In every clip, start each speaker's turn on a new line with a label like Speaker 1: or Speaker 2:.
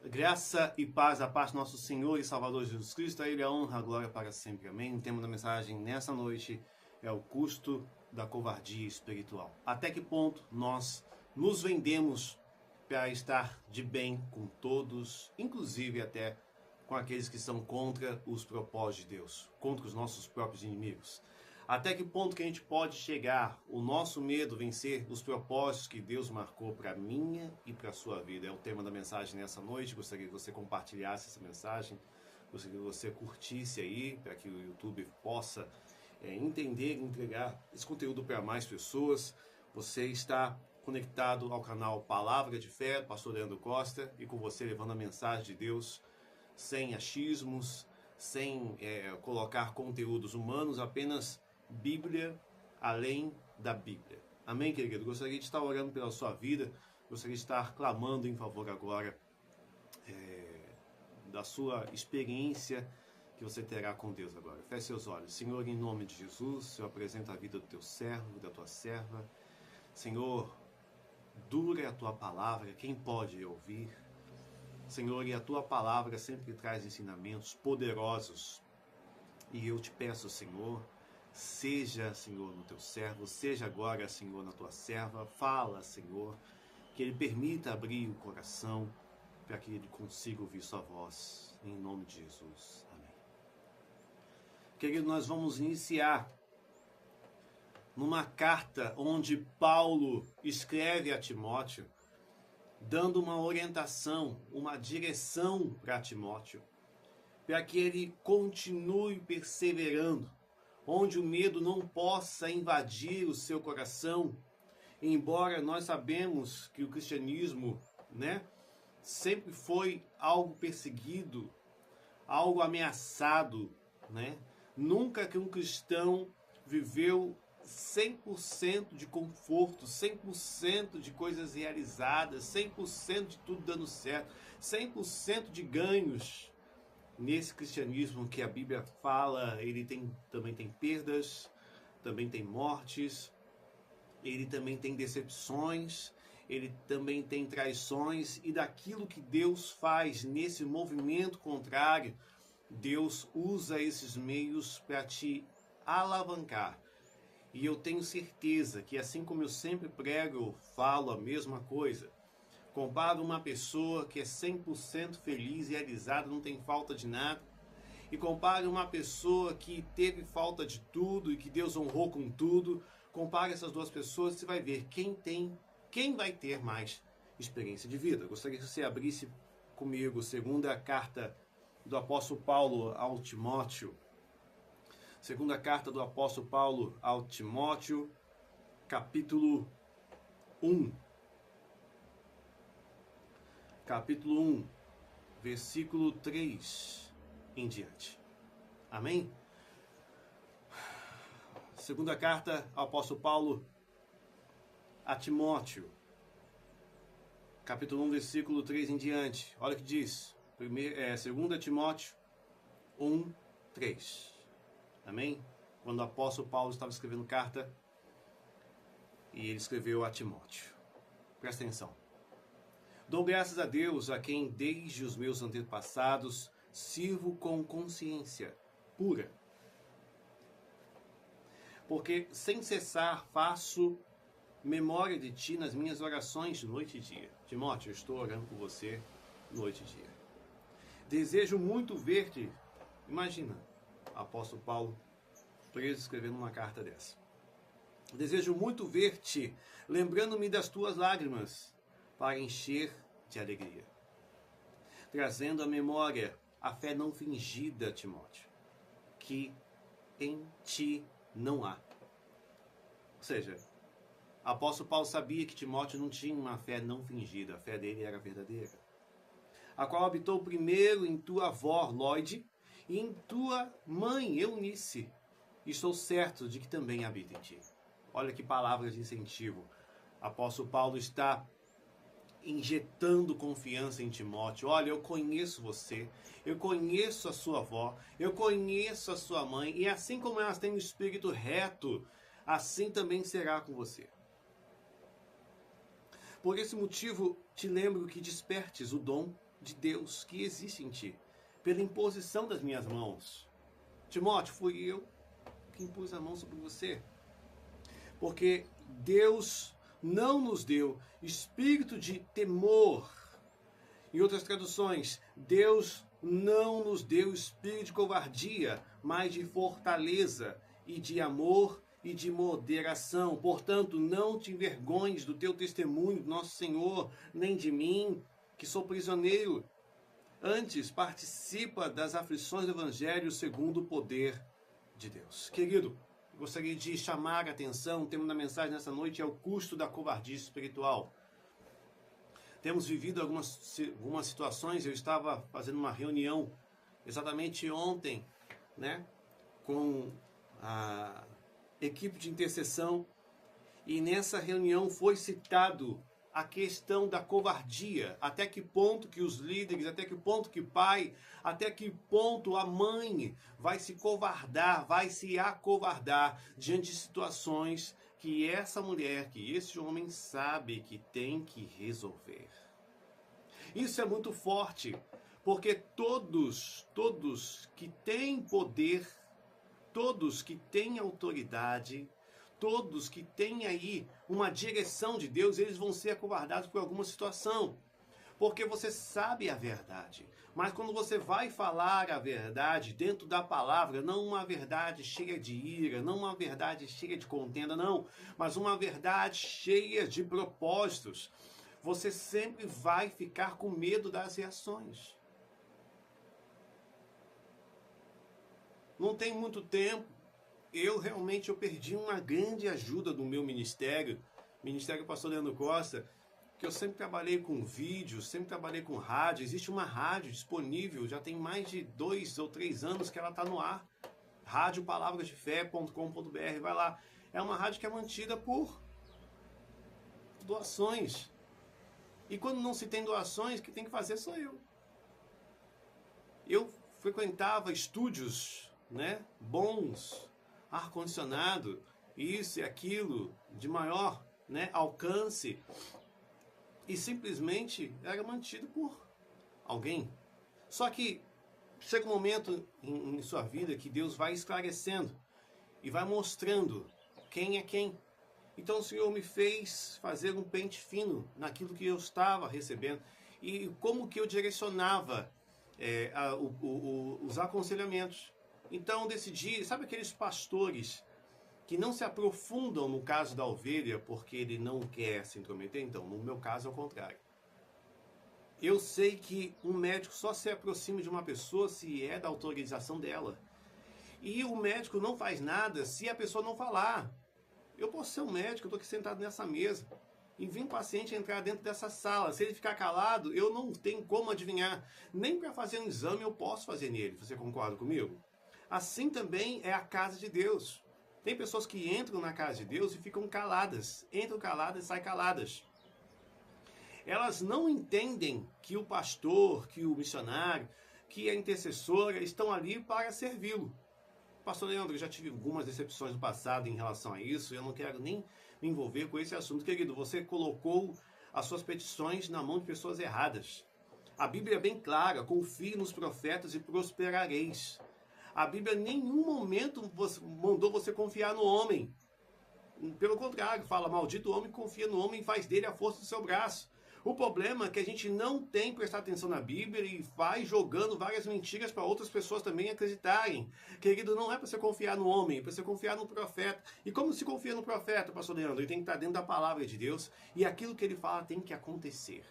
Speaker 1: Graça e paz da parte do nosso Senhor e Salvador Jesus Cristo. A Ele a honra, a glória para sempre. Amém. O tema da mensagem nessa noite é o custo da covardia espiritual. Até que ponto nós nos vendemos para estar de bem com todos, inclusive até com aqueles que são contra os propósitos de Deus, contra os nossos próprios inimigos. Até que ponto que a gente pode chegar, o nosso medo vencer os propósitos que Deus marcou para a minha e para a sua vida. É o tema da mensagem nessa noite. Gostaria que você compartilhasse essa mensagem. Gostaria que você curtisse aí, para que o YouTube possa entender e entregar esse conteúdo para mais pessoas. Você está conectado ao canal Palavra de Fé, Pastor Leandro Costa, e com você levando a mensagem de Deus sem achismos, sem colocar conteúdos humanos, apenas Bíblia além da Bíblia. Amém, querido? Gostaria de estar orando pela sua vida, gostaria de estar clamando em favor agora da sua experiência que você terá com Deus agora. Feche seus olhos. Senhor, em nome de Jesus, eu apresento a vida do teu servo, da tua serva. Senhor, dura é a tua palavra, quem pode ouvir? Senhor, e a tua palavra sempre traz ensinamentos poderosos. E eu te peço, Senhor, seja, Senhor, no teu servo, seja agora, Senhor, na tua serva. Fala, Senhor, que ele permita abrir o coração para que ele consiga ouvir sua voz. Em nome de Jesus. Amém. Querido, nós vamos iniciar numa carta onde Paulo escreve a Timóteo, dando uma orientação, uma direção para Timóteo, para que ele continue perseverando, onde o medo não possa invadir o seu coração, embora nós sabemos que o cristianismo, sempre foi algo perseguido, algo ameaçado, Nunca que um cristão viveu 100% de conforto, 100% de coisas realizadas, 100% de tudo dando certo, 100% de ganhos. Nesse cristianismo que a Bíblia fala, ele também tem perdas, também tem mortes, ele também tem decepções, ele também tem traições, e daquilo que Deus faz nesse movimento contrário, Deus usa esses meios para te alavancar. E eu tenho certeza que, assim como eu sempre prego, eu falo a mesma coisa. Comparo uma pessoa que é 100% feliz e realizada, não tem falta de nada, e compare uma pessoa que teve falta de tudo e que Deus honrou com tudo. Compare essas duas pessoas e você vai ver quem vai ter mais experiência de vida. Eu gostaria que você abrisse comigo segunda carta do apóstolo Paulo ao Timóteo. Segunda carta do apóstolo Paulo ao Timóteo, capítulo 1. Capítulo 1, versículo 3 em diante. Amém? Segunda carta ao apóstolo Paulo a Timóteo, capítulo 1, versículo 3 em diante. Olha o que diz. 2 Timóteo 1, 3. Amém? Quando o apóstolo Paulo estava escrevendo carta, e ele escreveu a Timóteo. Presta atenção. Dou graças a Deus, a quem desde os meus antepassados sirvo com consciência pura. Porque sem cessar faço memória de ti nas minhas orações de noite e dia. Timóteo, eu estou orando por você noite e dia. Desejo muito ver-te. Imagina, apóstolo Paulo preso escrevendo uma carta dessa. Desejo muito ver-te, lembrando-me das tuas lágrimas, para encher de alegria, trazendo à memória a fé não fingida, Timóteo, que em ti não há. Ou seja, o apóstolo Paulo sabia que Timóteo não tinha uma fé não fingida, a fé dele era verdadeira, a qual habitou primeiro em tua avó, Lóide, e em tua mãe, Eunice, e estou certo de que também habita em ti. Olha que palavras de incentivo. O apóstolo Paulo está injetando confiança em Timóteo. Olha, eu conheço você, eu conheço a sua avó, eu conheço a sua mãe, e assim como elas têm um espírito reto, assim também será com você. Por esse motivo, te lembro que despertes o dom de Deus que existe em ti, pela imposição das minhas mãos. Timóteo, fui eu que impus a mão sobre você. Porque Deus não nos deu espírito de temor. Em outras traduções, Deus não nos deu espírito de covardia, mas de fortaleza e de amor e de moderação. Portanto, não te envergonhes do teu testemunho, do nosso Senhor, nem de mim, que sou prisioneiro. Antes, participa das aflições do Evangelho segundo o poder de Deus. Querido, gostaria de chamar a atenção, o tema da mensagem nessa noite é o custo da covardia espiritual. Temos vivido algumas situações, eu estava fazendo uma reunião exatamente ontem, né, com a equipe de intercessão, e nessa reunião foi citado a questão da covardia, até que ponto que os líderes, até que ponto que o pai, até que ponto a mãe vai se covardar, vai se acovardar diante de situações que essa mulher, que esse homem sabe que tem que resolver. Isso é muito forte, porque todos que têm poder, todos que têm autoridade, todos que têm aí uma direção de Deus, eles vão ser acovardados por alguma situação. Porque você sabe a verdade. Mas quando você vai falar a verdade dentro da palavra, não uma verdade cheia de ira, não uma verdade cheia de contenda, não. Mas uma verdade cheia de propósitos. Você sempre vai ficar com medo das reações. Não tem muito tempo, eu perdi uma grande ajuda do meu ministério, Ministério Pastor Leandro Costa, que eu sempre trabalhei com vídeo, sempre trabalhei com rádio. Existe uma rádio disponível, já tem mais de 2 ou 3 anos que ela está no ar, radiopalavrasdefé.com.br, vai lá. É uma rádio que é mantida por doações. E quando não se tem doações, quem tem que fazer sou eu. Eu frequentava estúdios, né, bons, ar-condicionado, isso e aquilo, de maior, né, alcance, e simplesmente era mantido por alguém. Só que chega um momento em sua vida que Deus vai esclarecendo e vai mostrando quem é quem. Então o Senhor me fez fazer um pente fino naquilo que eu estava recebendo e como que eu direcionava os aconselhamentos. Então decidi, sabe aqueles pastores que não se aprofundam no caso da ovelha porque ele não quer se intrometer? Então, no meu caso é o contrário. Eu sei que um médico só se aproxima de uma pessoa se é da autorização dela. E o médico não faz nada se a pessoa não falar. Eu posso ser um médico, eu estou aqui sentado nessa mesa e vi um paciente entrar dentro dessa sala. Se ele ficar calado, eu não tenho como adivinhar. Nem para fazer um exame eu posso fazer nele. Você concorda comigo? Assim também é a casa de Deus. Tem pessoas que entram na casa de Deus e ficam caladas. Entram caladas e saem caladas. Elas não entendem que o pastor, que o missionário, que a intercessora estão ali para servi-lo. Pastor Leandro, eu já tive algumas decepções no passado em relação a isso. Eu não quero nem me envolver com esse assunto. Querido, você colocou as suas petições na mão de pessoas erradas. A Bíblia é bem clara. Confie nos profetas e prosperareis. A Bíblia em nenhum momento mandou você confiar no homem. Pelo contrário, fala, maldito o homem que confia no homem e faz dele a força do seu braço. O problema é que a gente não tem prestado atenção na Bíblia e vai jogando várias mentiras para outras pessoas também acreditarem. Querido, não é para você confiar no homem, é para você confiar no profeta. E como se confia no profeta, pastor Leandro? Ele tem que estar dentro da palavra de Deus e aquilo que ele fala tem que acontecer.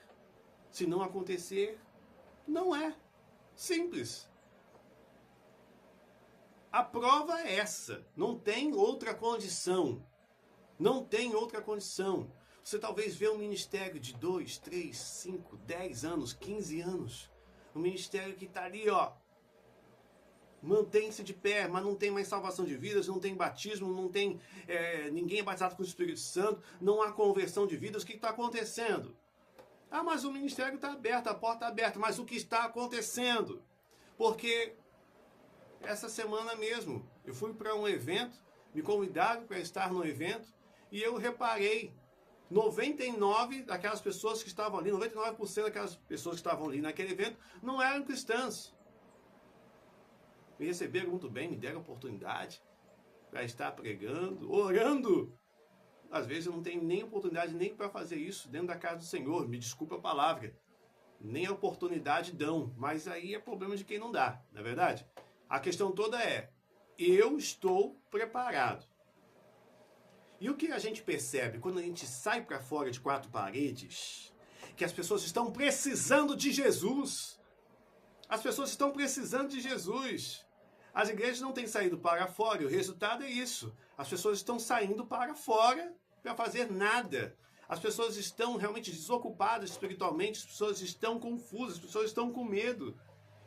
Speaker 1: Se não acontecer, não é. Simples. A prova é essa. Não tem outra condição. Não tem outra condição. Você talvez vê um ministério de 2, 3, 5, 10 anos, 15 anos. Um ministério que está ali, ó. Mantém-se de pé, mas não tem mais salvação de vidas, não tem batismo, não tem ninguém é batizado com o Espírito Santo, não há conversão de vidas. O que está acontecendo? Ah, mas o ministério está aberto, a porta está aberta. Mas o que está acontecendo? Porque essa semana mesmo, eu fui para um evento, me convidaram para estar no evento, e eu reparei 99 daquelas pessoas que estavam ali, 99% daquelas pessoas que estavam ali naquele evento não eram cristãs. Me receberam muito bem, me deram oportunidade para estar pregando, orando. Às vezes eu não tenho nem oportunidade nem para fazer isso dentro da casa do Senhor, me desculpa a palavra. Nem a oportunidade dão, mas aí é problema de quem não dá, não é verdade? A questão toda é, eu estou preparado. E o que a gente percebe quando a gente sai para fora de quatro paredes? Que as pessoas estão precisando de Jesus. As pessoas estão precisando de Jesus. As igrejas não têm saído para fora e o resultado é isso. As pessoas estão saindo para fora para fazer nada. As pessoas estão realmente desocupadas espiritualmente, as pessoas estão confusas, as pessoas estão com medo.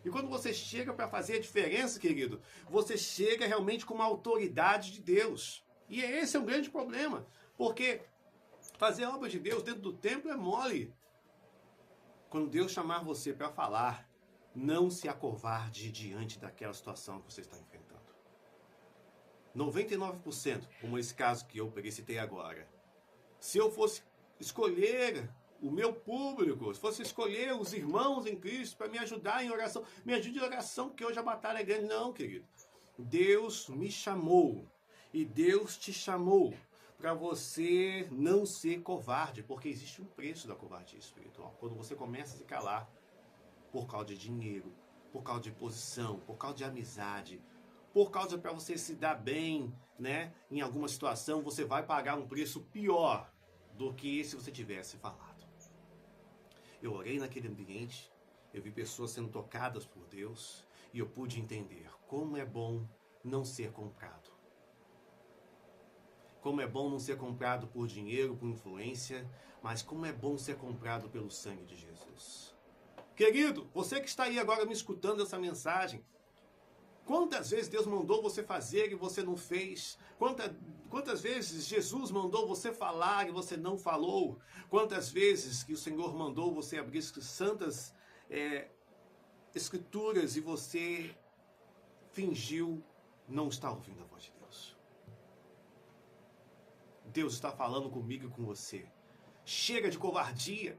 Speaker 1: E quando você chega para fazer a diferença, querido, você chega realmente com uma autoridade de Deus. E esse é um grande problema, porque fazer a obra de Deus dentro do templo é mole. Quando Deus chamar você para falar, não se acovarde diante daquela situação que você está enfrentando. 99%, como esse caso que eu citei agora, se eu fosse escolher o meu público, se fosse escolher os irmãos em Cristo para me ajudar em oração, me ajude em oração, porque hoje a batalha é grande. Não, querido. Deus me chamou e Deus te chamou para você não ser covarde, porque existe um preço da covardia espiritual. Quando você começa a se calar por causa de dinheiro, por causa de posição, por causa de amizade, por causa para você se dar bem, né? Em alguma situação, você vai pagar um preço pior do que se você tivesse falado. Eu orei naquele ambiente, eu vi pessoas sendo tocadas por Deus e eu pude entender como é bom não ser comprado. Como é bom não ser comprado por dinheiro, por influência, mas como é bom ser comprado pelo sangue de Jesus. Querido, você que está aí agora me escutando essa mensagem, quantas vezes Deus mandou você fazer e você não fez? Quantas vezes Jesus mandou você falar e você não falou? Quantas vezes que o Senhor mandou você abrir santas escrituras e você fingiu não estar ouvindo a voz de Deus? Deus está falando comigo e com você. Chega de covardia.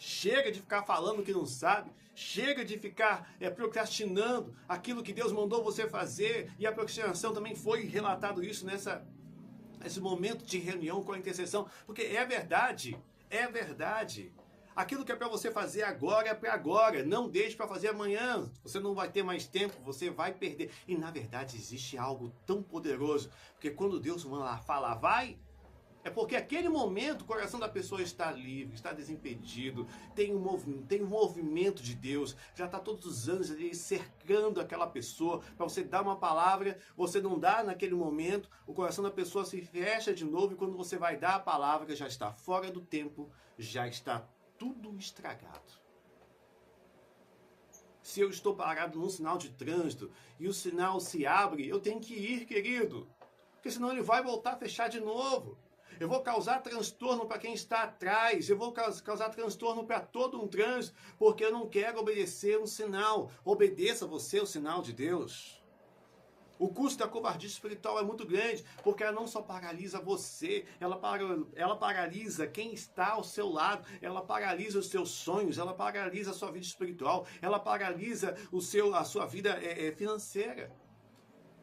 Speaker 1: Chega de ficar falando que não sabe. Chega de ficar procrastinando aquilo que Deus mandou você fazer. E a procrastinação também foi relatado isso nesse momento de reunião com a intercessão. Porque é verdade. É verdade. Aquilo que é para você fazer agora é para agora. Não deixe para fazer amanhã. Você não vai ter mais tempo, você vai perder. E na verdade existe algo tão poderoso. Porque quando Deus fala, vai, é porque aquele momento o coração da pessoa está livre, está desimpedido, tem um movimento de Deus, já está todos os anos ali cercando aquela pessoa, para você dar uma palavra, você não dá naquele momento, o coração da pessoa se fecha de novo e quando você vai dar a palavra já está fora do tempo, já está tudo estragado. Se eu estou parado num sinal de trânsito e o sinal se abre, eu tenho que ir, querido, porque senão ele vai voltar a fechar de novo. Eu vou causar transtorno para quem está atrás, eu vou causar transtorno para todo um trânsito, porque eu não quero obedecer um sinal. Obedeça você o sinal de Deus. O custo da covardia espiritual é muito grande, porque ela não só paralisa você, ela paralisa quem está ao seu lado, ela paralisa os seus sonhos, ela paralisa a sua vida espiritual, ela paralisa a sua vida financeira.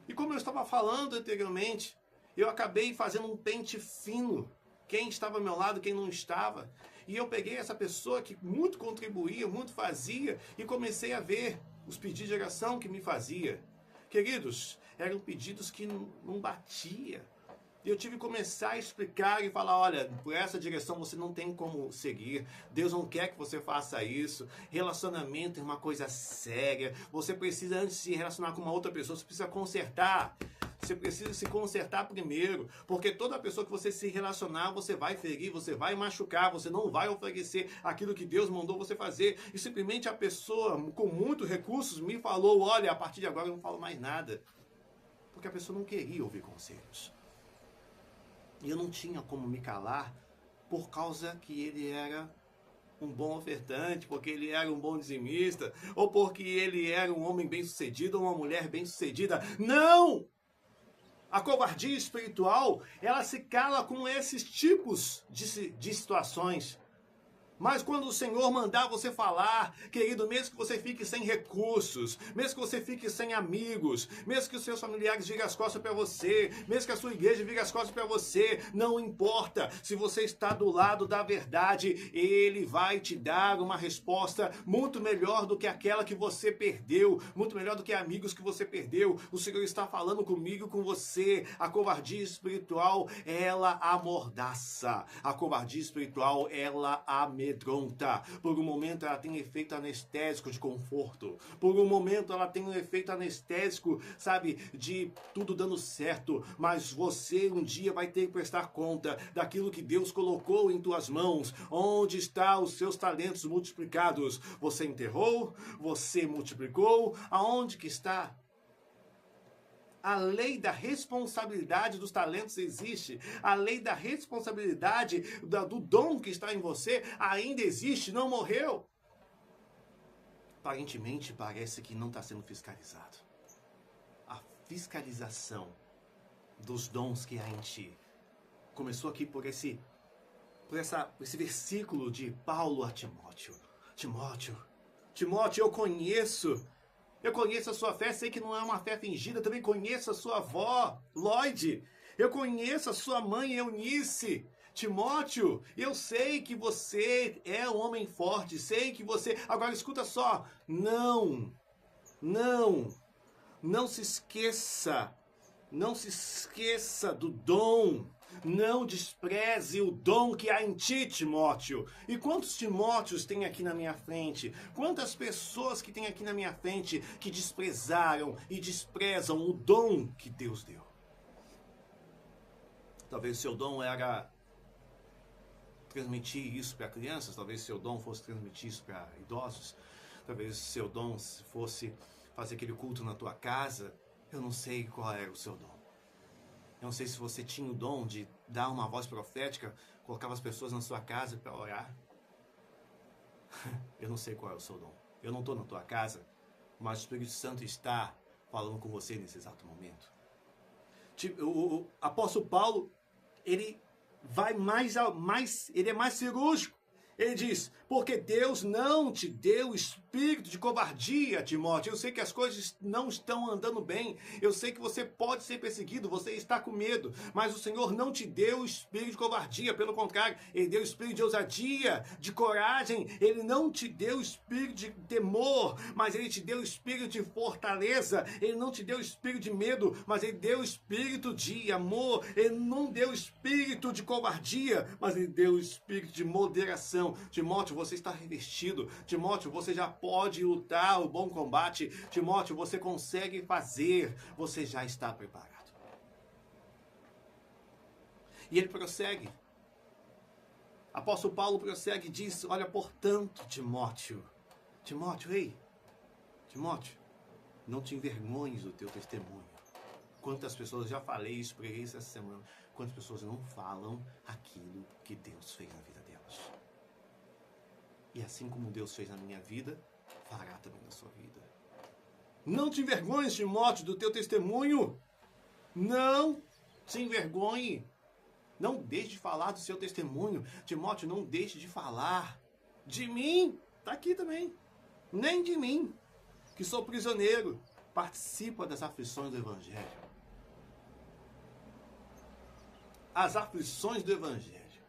Speaker 1: E como eu estava falando anteriormente, eu acabei fazendo um pente fino. Quem estava ao meu lado, quem não estava. E eu peguei essa pessoa que muito contribuía, muito fazia, e comecei a ver os pedidos de oração que me fazia. Queridos, eram pedidos que não batia. E eu tive que começar a explicar e falar, olha, por essa direção você não tem como seguir. Deus não quer que você faça isso. Relacionamento é uma coisa séria. Você precisa, antes de se relacionar com uma outra pessoa, você precisa consertar. Você precisa se consertar primeiro, porque toda pessoa que você se relacionar, você vai ferir, você vai machucar, você não vai oferecer aquilo que Deus mandou você fazer. E simplesmente a pessoa com muitos recursos me falou, olha, a partir de agora eu não falo mais nada. Porque a pessoa não queria ouvir conselhos. E eu não tinha como me calar por causa que ele era um bom ofertante, porque ele era um bom dizimista, ou porque ele era um homem bem-sucedido ou uma mulher bem-sucedida. Não! A covardia espiritual, ela se cala com esses tipos de situações. Mas quando o Senhor mandar você falar, querido, mesmo que você fique sem recursos, mesmo que você fique sem amigos, mesmo que os seus familiares virem as costas para você, mesmo que a sua igreja vire as costas para você, não importa. Se você está do lado da verdade, Ele vai te dar uma resposta muito melhor do que aquela que você perdeu, muito melhor do que amigos que você perdeu. O Senhor está falando comigo, com você. A covardia espiritual, ela amordaça. A covardia espiritual, ela amedronta. Por um momento ela tem efeito anestésico de conforto. Por um momento ela tem um efeito anestésico, sabe, de tudo dando certo. Mas você um dia vai ter que prestar conta daquilo que Deus colocou em tuas mãos. Onde estão os seus talentos multiplicados? Você enterrou? Você multiplicou? Aonde que está? A lei da responsabilidade dos talentos existe. A lei da responsabilidade do dom que está em você ainda existe, não morreu. Aparentemente, parece que não está sendo fiscalizado. A fiscalização dos dons que há em ti começou aqui por esse versículo de Paulo a Timóteo. Timóteo, eu conheço a sua fé, sei que não é uma fé fingida, também conheço a sua avó, Lloyd. Eu conheço a sua mãe, Eunice. Timóteo, eu sei que você é um homem forte, sei que você... Agora escuta só, não se esqueça do dom. Não despreze o dom que há em ti, Timóteo. E quantos Timóteos tem aqui na minha frente? Quantas pessoas que tem aqui na minha frente que desprezaram e desprezam o dom que Deus deu? Talvez o seu dom era transmitir isso para crianças, talvez o seu dom fosse transmitir isso para idosos, talvez o seu dom fosse fazer aquele culto na tua casa. Eu não sei qual era o seu dom. Eu não sei se você tinha o dom de dar uma voz profética, colocava as pessoas na sua casa para orar. Eu não sei qual é o seu dom. Eu não estou na tua casa, mas o Espírito Santo está falando com você nesse exato momento. O apóstolo Paulo, ele vai ele é mais cirúrgico. Ele diz, porque Deus não te deu espírito de covardia, Timóteo. Eu sei que as coisas não estão andando bem. Eu sei que você pode ser perseguido, você está com medo. Mas o Senhor não te deu espírito de covardia. Pelo contrário, Ele deu espírito de ousadia, de coragem. Ele não te deu espírito de temor, mas Ele te deu espírito de fortaleza. Ele não te deu espírito de medo, mas Ele deu espírito de amor. Ele não deu espírito de covardia, mas Ele deu espírito de moderação. Timóteo, você está revestido. Timóteo, você já pode lutar o bom combate. Timóteo, você consegue fazer. Você já está preparado. E ele prossegue. Apóstolo Paulo prossegue e diz, olha, portanto, Timóteo, ei, Timóteo, não te envergonhes do teu testemunho. Quantas pessoas, já falei isso, preguei isso essa semana, quantas pessoas não falam aquilo que Deus fez na vida delas. E assim como Deus fez na minha vida, fará também na sua vida. Não te envergonhes, Timóteo, do teu testemunho. Não se envergonhe. Não deixe de falar do seu testemunho. Timóteo, não deixe de falar de mim. Está aqui também. Nem de mim, que sou prisioneiro. Participa das aflições do Evangelho. As aflições do Evangelho.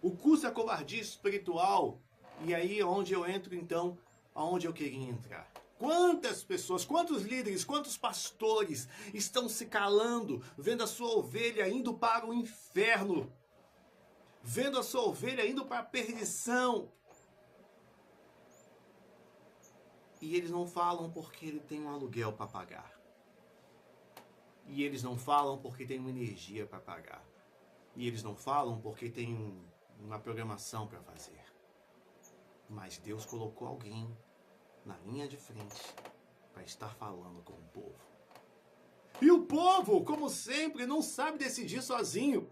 Speaker 1: O curso é a covardia espiritual. E aí é onde eu entro, então, aonde eu queria entrar. Quantas pessoas, quantos líderes, quantos pastores estão se calando, vendo a sua ovelha indo para o inferno, vendo a sua ovelha indo para a perdição. E eles não falam porque ele tem um aluguel para pagar. E eles não falam porque tem uma energia para pagar. E eles não falam porque tem uma programação para fazer. Mas Deus colocou alguém na linha de frente para estar falando com o povo. E o povo, como sempre, não sabe decidir sozinho.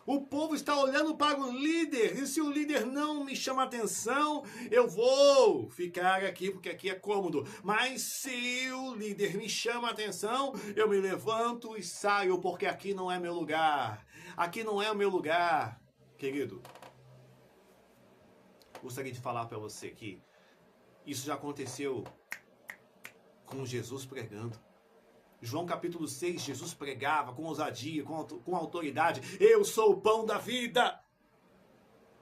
Speaker 1: O povo está olhando para o líder, e se o líder não me chama atenção, eu vou ficar aqui, porque aqui é cômodo. Mas se o líder me chama atenção, eu me levanto e saio, porque aqui não é meu lugar. Aqui não é o meu lugar. Querido, gostaria de falar para você que isso já aconteceu com Jesus pregando. João capítulo 6, Jesus pregava com ousadia, com autoridade. Eu sou o pão da vida.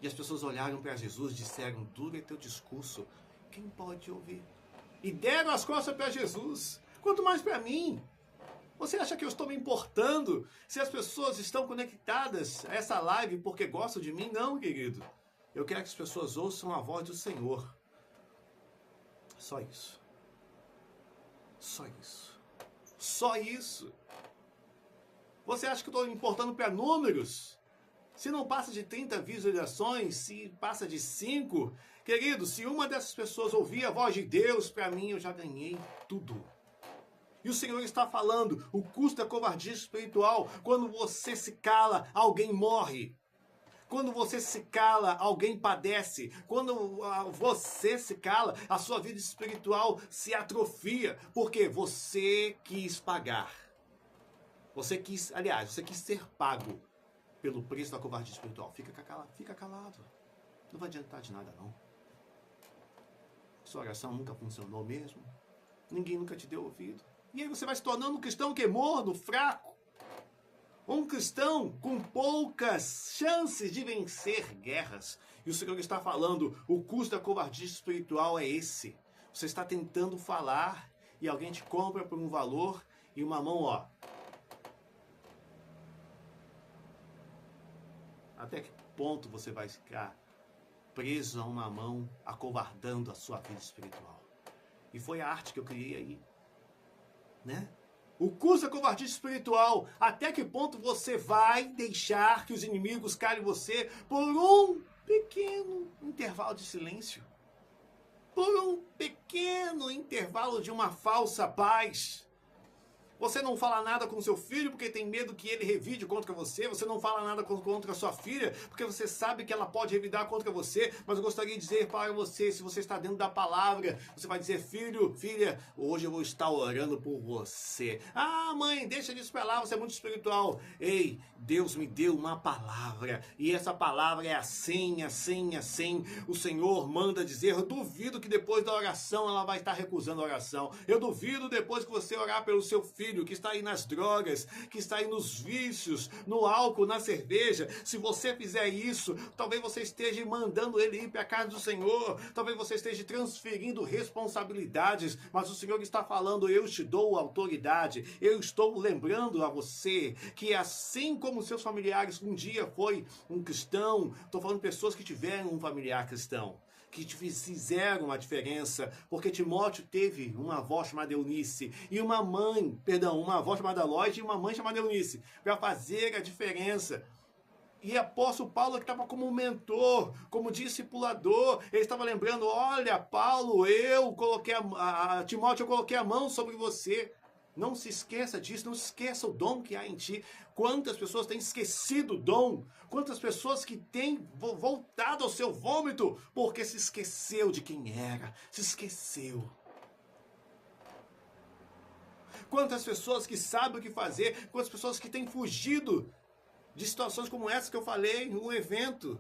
Speaker 1: E as pessoas olharam para Jesus e disseram, duro é teu discurso, quem pode ouvir? E deram as costas para Jesus, quanto mais para mim. Você acha que eu estou me importando se as pessoas estão conectadas a essa live porque gostam de mim? Não, querido. Eu quero que as pessoas ouçam a voz do Senhor. Só isso. Só isso. Só isso. Você acha que eu estou me importando para números? Se não passa de 30 visualizações, se passa de 5, querido, se uma dessas pessoas ouvir a voz de Deus, para mim eu já ganhei tudo. E o Senhor está falando, o custo da covardia espiritual, quando você se cala, alguém morre. Quando você se cala, alguém padece. Quando você se cala, a sua vida espiritual se atrofia. Porque você quis pagar. Você quis ser pago pelo preço da covardia espiritual. Fica calado. Não vai adiantar de nada, não. Sua oração nunca funcionou mesmo. Ninguém nunca te deu ouvido. E aí você vai se tornando um cristão que é morno, fraco. Um cristão com poucas chances de vencer guerras. E o Senhor está falando, o custo da covardia espiritual é esse. Você está tentando falar e alguém te compra por um valor e uma mão, ó. Até que ponto você vai ficar preso a uma mão, acovardando a sua vida espiritual? E foi a arte que eu criei aí, né? O custo da covardia espiritual. Até que ponto você vai deixar que os inimigos calem você por um pequeno intervalo de silêncio? Por um pequeno intervalo de uma falsa paz? Você não fala nada com seu filho porque tem medo que ele revide contra você. Você não fala nada contra a sua filha porque você sabe que ela pode revidar contra você. Mas eu gostaria de dizer para você, se você está dentro da palavra, você vai dizer, filho, filha, hoje eu vou estar orando por você. Ah, mãe, deixa disso pra lá, você é muito espiritual. Ei, Deus me deu uma palavra. E essa palavra é assim, assim, assim. O Senhor manda dizer, eu duvido que depois da oração ela vai estar recusando a oração. Eu duvido depois que você orar pelo seu filho, que está aí nas drogas, que está aí nos vícios, no álcool, na cerveja. Se você fizer isso, talvez você esteja mandando ele ir para a casa do Senhor, talvez você esteja transferindo responsabilidades, mas o Senhor está falando, eu te dou autoridade, eu estou lembrando a você que assim como seus familiares um dia foi um cristão, estou falando de pessoas que tiveram um familiar cristão, que te fizeram a diferença, porque Timóteo teve uma avó chamada Eunice, e uma avó chamada Lóide e uma mãe chamada Eunice, para fazer a diferença. E apóstolo Paulo, que estava como mentor, como discipulador, ele estava lembrando, olha, Paulo, Timóteo, eu coloquei a mão sobre você. Não se esqueça disso, não se esqueça o dom que há em ti. Quantas pessoas têm esquecido o dom? Quantas pessoas que têm voltado ao seu vômito porque se esqueceu de quem era, se esqueceu. Quantas pessoas que sabem o que fazer, quantas pessoas que têm fugido de situações como essa que eu falei no evento.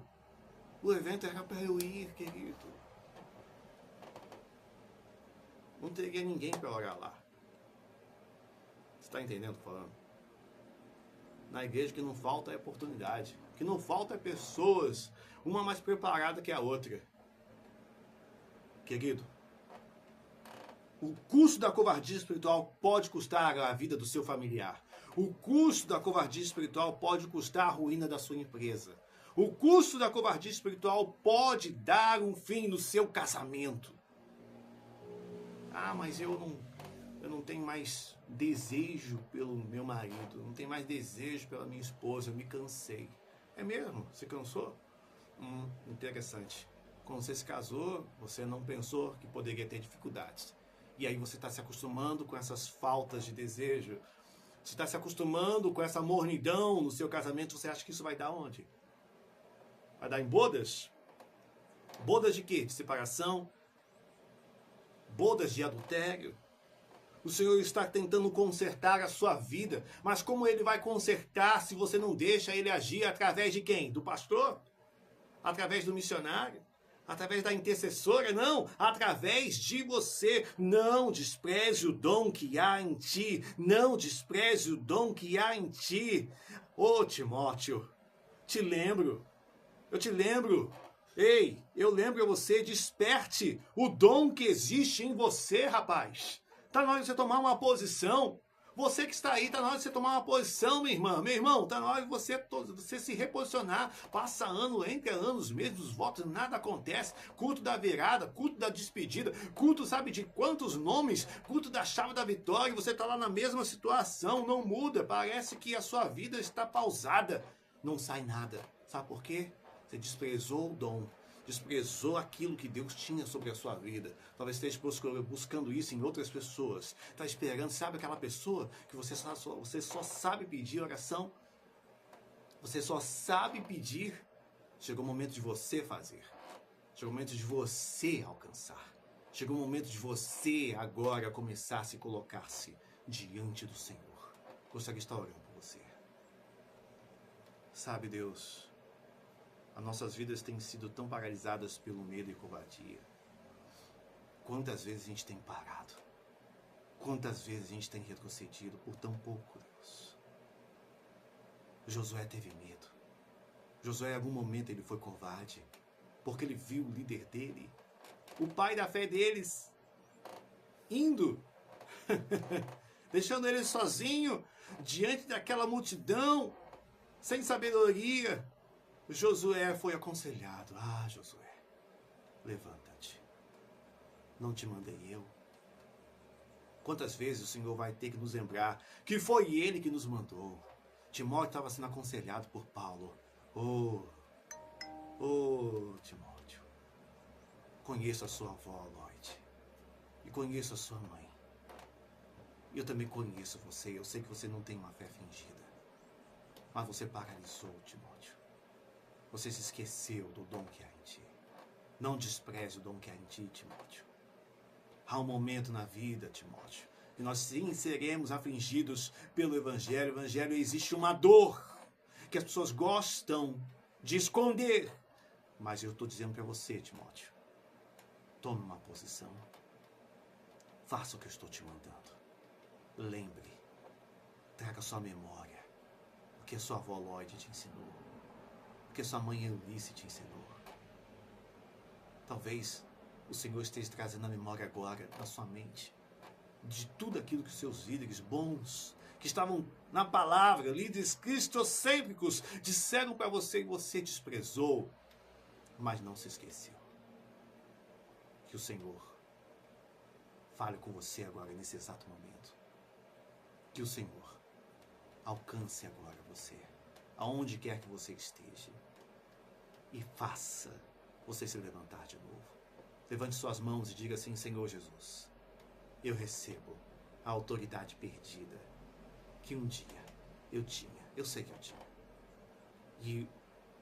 Speaker 1: O evento era para eu ir, querido. Não teria ninguém para orar lá. Você está entendendo o que eu tô falando? Na igreja que não falta é oportunidade. O que não falta é pessoas, uma mais preparada que a outra. Querido, o custo da covardia espiritual pode custar a vida do seu familiar. O custo da covardia espiritual pode custar a ruína da sua empresa. O custo da covardia espiritual pode dar um fim no seu casamento. Ah, mas eu não tenho mais desejo pelo meu marido, não tenho mais desejo pela minha esposa, eu me cansei. É mesmo? Você cansou? Interessante. Quando você se casou, você não pensou que poderia ter dificuldades. E aí você está se acostumando com essas faltas de desejo. Você está se acostumando com essa mornidão no seu casamento, você acha que isso vai dar onde? Vai dar em bodas? Bodas de quê? De separação? Bodas de adultério? O Senhor está tentando consertar a sua vida, mas como Ele vai consertar se você não deixa Ele agir através de quem? Do pastor? Através do missionário? Através da intercessora? Não, através de você. Não despreze o dom que há em ti. Não despreze o dom que há em ti. Ô Timóteo, eu te lembro. Ei, eu lembro a você, desperte o dom que existe em você, rapaz. Está na hora de você tomar uma posição. Você que está aí, está na hora de você tomar uma posição, minha irmã. Meu irmão, está na hora de você se reposicionar. Passa ano, entre anos, meses dos votos, nada acontece. Culto da virada, culto da despedida, culto sabe de quantos nomes, culto da chave da vitória. E você está lá na mesma situação, não muda. Parece que a sua vida está pausada. Não sai nada. Sabe por quê? Você desprezou o dom. Desprezou aquilo que Deus tinha sobre a sua vida. Talvez esteja buscando isso em outras pessoas. Está esperando, sabe aquela pessoa que você só sabe pedir oração? Você só sabe pedir. Chegou o momento de você fazer. Chegou o momento de você alcançar. Chegou o momento de você agora começar a se colocar-se diante do Senhor. Gostaria de estar orando por você. Sabe, Deus, as nossas vidas têm sido tão paralisadas pelo medo e covardia. Quantas vezes a gente tem parado? Quantas vezes a gente tem retrocedido por tão pouco, Deus? Josué teve medo. Josué, em algum momento, ele foi covarde, porque ele viu o líder dele, o pai da fé deles, indo, deixando ele sozinho, diante daquela multidão, sem sabedoria. Josué foi aconselhado. Ah, Josué, levanta-te. Não te mandei eu? Quantas vezes o Senhor vai ter que nos lembrar que foi Ele que nos mandou? Timóteo estava sendo aconselhado por Paulo. Timóteo, conheço a sua avó, Lloyd, e conheço a sua mãe. Eu também conheço você. Eu sei que você não tem uma fé fingida, mas você paralisou, Timóteo. Você se esqueceu do dom que há em ti. Não despreze o dom que há em ti, Timóteo. Há um momento na vida, Timóteo, e nós sim seremos afligidos pelo Evangelho. O Evangelho existe uma dor que as pessoas gostam de esconder. Mas eu estou dizendo para você, Timóteo, tome uma posição. Faça o que eu estou te mandando. Lembre, traga sua memória o que a sua avó Lloyd te ensinou, o que a sua mãe Eunice te ensinou. Talvez o Senhor esteja trazendo a memória agora na sua mente de tudo aquilo que os seus líderes bons, que estavam na palavra, líderes cristocêntricos, disseram para você e você desprezou, mas não se esqueceu. Que o Senhor fale com você agora, nesse exato momento. Que o Senhor alcance agora você, aonde quer que você esteja, e faça você se levantar de novo. Levante suas mãos e diga assim: Senhor Jesus, eu recebo a autoridade perdida que um dia eu tinha, eu sei que eu tinha, e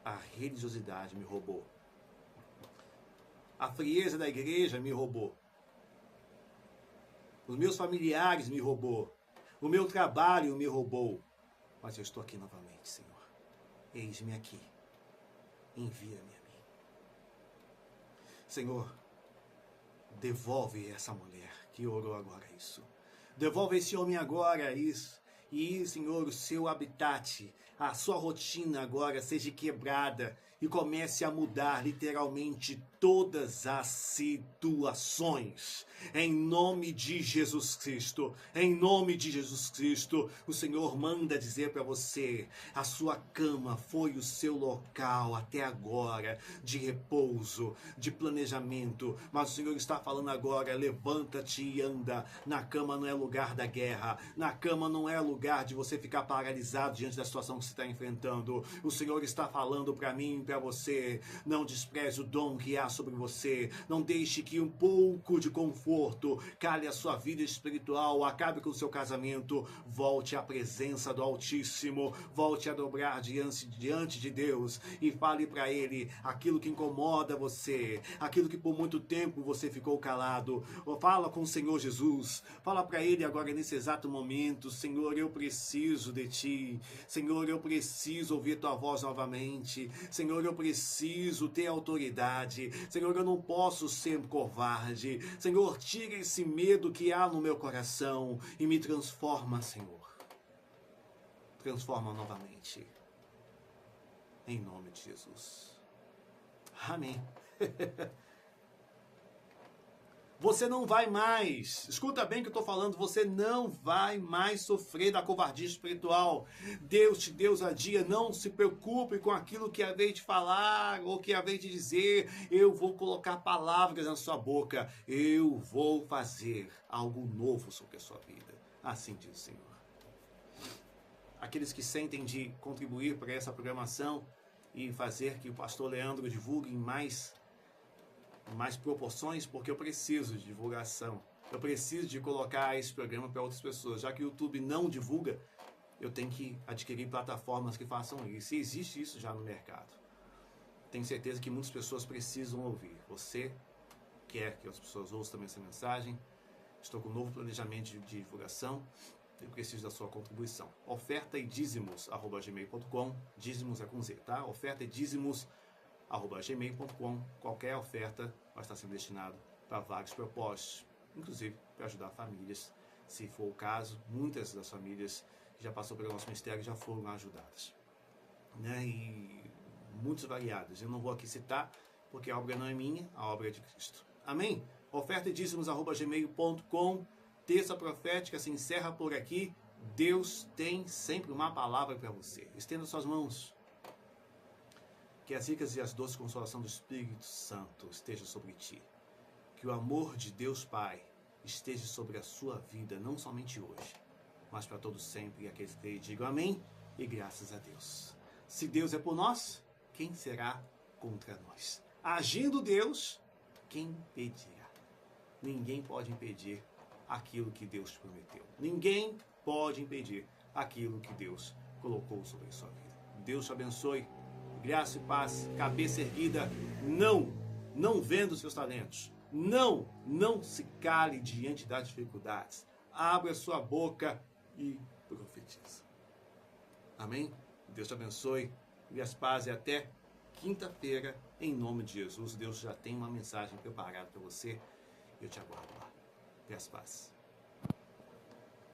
Speaker 1: a religiosidade me roubou, a frieza da igreja me roubou, os meus familiares me roubou, o meu trabalho me roubou, mas eu estou aqui novamente, Senhor. Eis-me aqui, envia-me a mim. Senhor, devolve essa mulher que orou agora isso. Devolve esse homem agora isso. E, Senhor, o seu habitat, a sua rotina agora seja quebrada e comece a mudar literalmente todas as situações. Em nome de Jesus Cristo, em nome de Jesus Cristo, o Senhor manda dizer para você: a sua cama foi o seu local até agora de repouso, de planejamento, mas o Senhor está falando agora: levanta-te e anda. Na cama não é lugar da guerra, na cama não é lugar de você ficar paralisado diante da situação que você está enfrentando. O Senhor está falando para mim e para para você. Não despreze o dom que há sobre você. Não deixe que um pouco de conforto cale a sua vida espiritual, acabe com o seu casamento. Volte à presença do Altíssimo, volte a dobrar diante de Deus e fale para Ele aquilo que incomoda você, aquilo que por muito tempo você ficou calado. Fala com o Senhor Jesus, fala para Ele agora nesse exato momento: Senhor, eu preciso de Ti. Senhor, eu preciso ouvir Tua voz novamente. Senhor, eu preciso ter autoridade. Senhor, eu não posso ser covarde. Senhor, tira esse medo que há no meu coração e me transforma, Senhor. Transforma novamente. Em nome de Jesus. Amém. Você não vai mais, escuta bem o que eu estou falando, você não vai mais sofrer da covardia espiritual. Deus te deu ousadia, não se preocupe com aquilo que havia de falar ou que havia de dizer. Eu vou colocar palavras na sua boca, eu vou fazer algo novo sobre a sua vida. Assim diz o Senhor. Aqueles que sentem de contribuir para essa programação e fazer que o pastor Leandro divulgue em mais proporções, porque eu preciso de divulgação. Eu preciso de colocar esse programa para outras pessoas. Já que o YouTube não divulga, eu tenho que adquirir plataformas que façam isso. E existe isso já no mercado. Tenho certeza que muitas pessoas precisam ouvir. Você quer que as pessoas ouçam também essa mensagem? Estou com um novo planejamento de divulgação. Eu preciso da sua contribuição. Oferta e dízimos, @gmail.com. Dízimos é com Z, tá? Oferta e dízimos, @gmail.com. Qualquer oferta vai estar sendo destinado para vários propósitos, inclusive para ajudar famílias, se for o caso. Muitas das famílias que já passou pelo nosso ministério já foram ajudadas, né? E muitos variados. Eu não vou aqui citar, porque a obra não é minha, a obra é de Cristo. Amém? Oferta e dízimos, @gmail.com. Terça profética se encerra por aqui. Deus tem sempre uma palavra para você. Estenda suas mãos. Que as ricas e as doces consolação do Espírito Santo esteja sobre ti. Que o amor de Deus Pai esteja sobre a sua vida, não somente hoje, mas para todos sempre. E aqueles que digam amém e graças a Deus. Se Deus é por nós, quem será contra nós? Agindo Deus, quem impedirá? Ninguém pode impedir aquilo que Deus te prometeu. Ninguém pode impedir aquilo que Deus colocou sobre a sua vida. Deus te abençoe. Graça e paz, cabeça erguida, não venda os seus talentos. Não se cale diante das dificuldades. Abra a sua boca e profetiza. Amém? Deus te abençoe. Graça e paz e até quinta-feira, em nome de Jesus. Deus já tem uma mensagem preparada para você. Eu te aguardo lá. Graça e paz.